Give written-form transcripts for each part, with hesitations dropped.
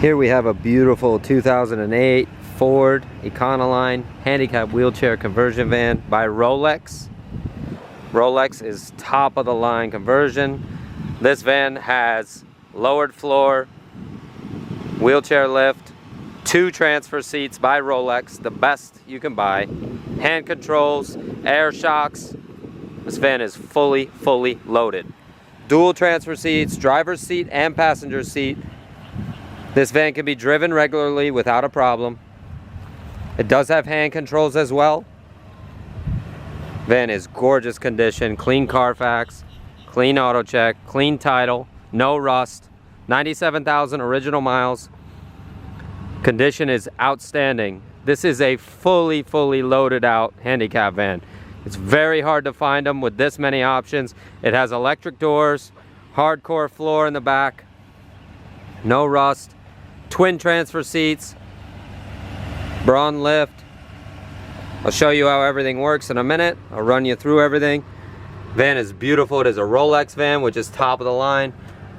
Here we have a beautiful 2008 Ford Econoline handicap wheelchair conversion van by ROLLX. ROLLX is top of the line conversion. This van has lowered floor, wheelchair lift, 2 transfer seats by ROLLX, the best you can buy, hand controls, air shocks. This van is fully loaded. Dual transfer seats, driver's seat and passenger seat. This van can be driven regularly without a problem. It does have hand controls as well. Van is gorgeous condition, clean Carfax, clean Autocheck, clean title, no rust, 97,000 original miles. Condition is outstanding. This is a fully loaded out handicap van. It's very hard to find them with this many options. It has electric doors, hardcore floor in the back, no rust, twin transfer seats, Braun lift. I'll show you how everything works in a minute. I'll run you through everything. Van is beautiful. It is a ROLLX van, which is top of the line.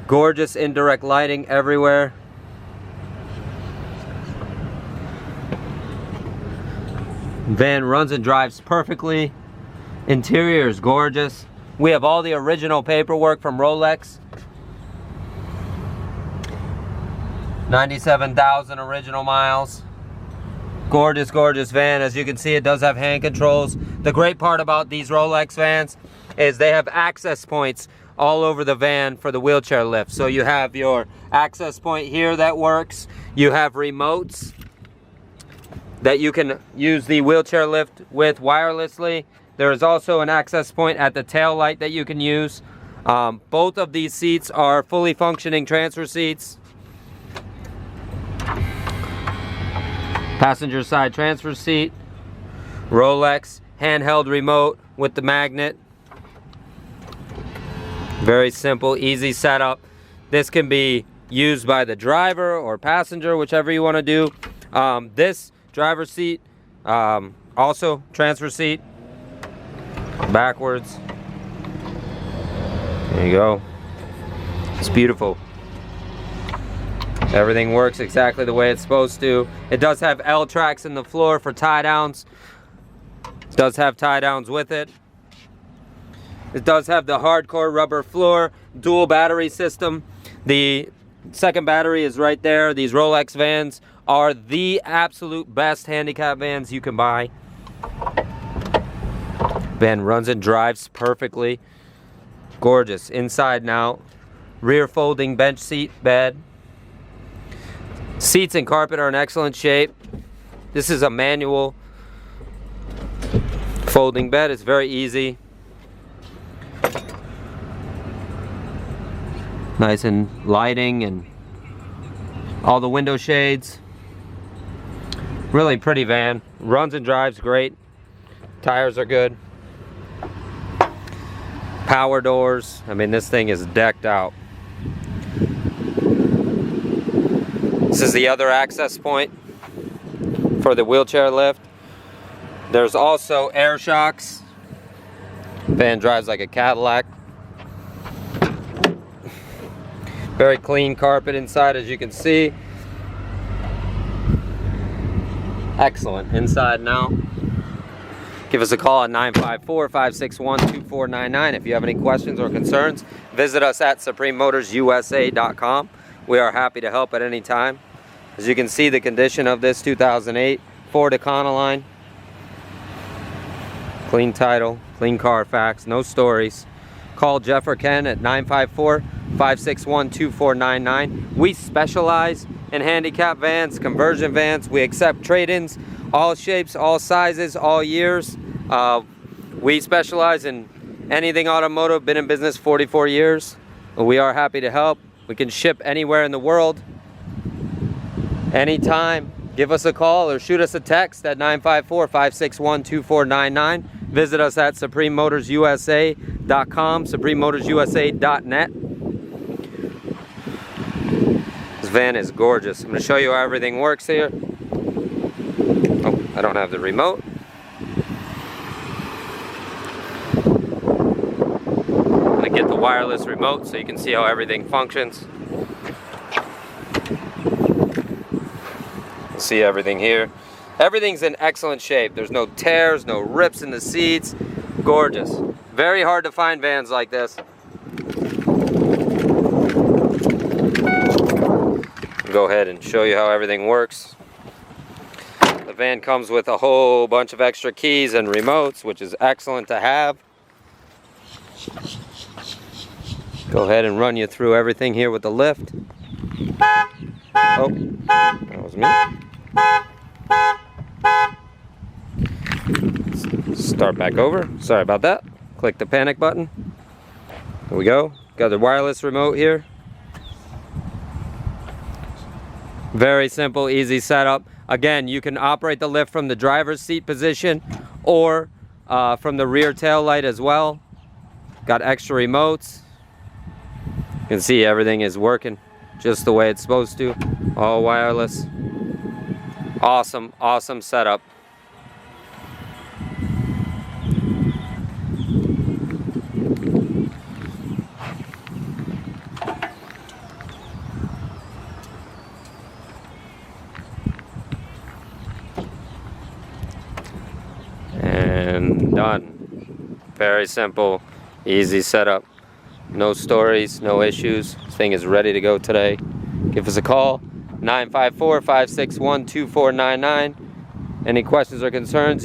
Gorgeous indirect lighting everywhere. Van runs and drives perfectly. Interior is gorgeous. We have all the original paperwork from ROLLX. 97,000 original miles. Gorgeous van. As you can see, it does have hand controls. The great part about these ROLLX vans is they have access points all over the van for the wheelchair lift. So you have your access point here that works. You have remotes that you can use the wheelchair lift with wirelessly. There is also an access point at the tail light that you can use. Both of these seats are fully functioning transfer seats. Passenger side transfer seat, ROLLX handheld remote with the magnet. Very simple, easy setup. This can be used by the driver or passenger, whichever you want to do. This driver's seat, also transfer seat, backwards. There you go. It's beautiful. Everything works exactly the way it's supposed to. It does have L tracks in the floor for tie downs. It does have tie downs with it. It does have the hardcore rubber floor, dual battery system. The second battery is right there. These ROLLX vans are the absolute best handicap vans you can buy. Van runs and drives perfectly. Gorgeous inside and out. Rear folding bench seat bed. Seats and carpet are in excellent shape. This is a manual folding bed. It's very easy. Nice and lighting and all the window shades. Really pretty van. Runs and drives great. Tires are good. Power doors. I mean, this thing is decked out. This is the other access point for the wheelchair lift. There's also air shocks. Van drives like a Cadillac. Very clean carpet inside, as you can see. Excellent inside and out. Give us a call at 954-561-2499 if you have any questions or concerns. Visit us at suprememotorsusa.com. We are happy to help at any time. As you can see, the condition of this 2008 Ford Econoline. Clean title, clean Carfax, no stories. Call Jeff or Ken at 954-561-2499. We specialize in handicap vans, conversion vans. We accept trade-ins, all shapes, all sizes, all years. We specialize in anything automotive, been in business 44 years. We are happy to help. We can ship anywhere in the world, anytime. Give us a call or shoot us a text at 954-561-2499. Visit us at suprememotorsusa.com, suprememotorsusa.net. This van is gorgeous. I'm going to show you how everything works here. Oh, I don't have the remote. I'm going to get the wireless remote so you can see how everything functions. see everything here. Everything's in excellent shape. There's no tears, no rips in the seats. Gorgeous. Very hard to find vans like this. Go ahead and show you how everything works. The van comes with a whole bunch of extra keys and remotes, which is excellent to have. Go ahead and run you through everything here with the lift. Oh, that was me. Start back over. Sorry about that. Click the panic button. There we go. Got the wireless remote here. Very simple, easy setup. Again, you can operate the lift from the driver's seat position or from the rear tail light as well. Got extra remotes. You can see everything is working just the way it's supposed to. All wireless. Awesome, awesome setup. And done. Very simple, easy setup. No stories, no issues. This thing is ready to go today. Give us a call, 954-561-2499. Any questions or concerns?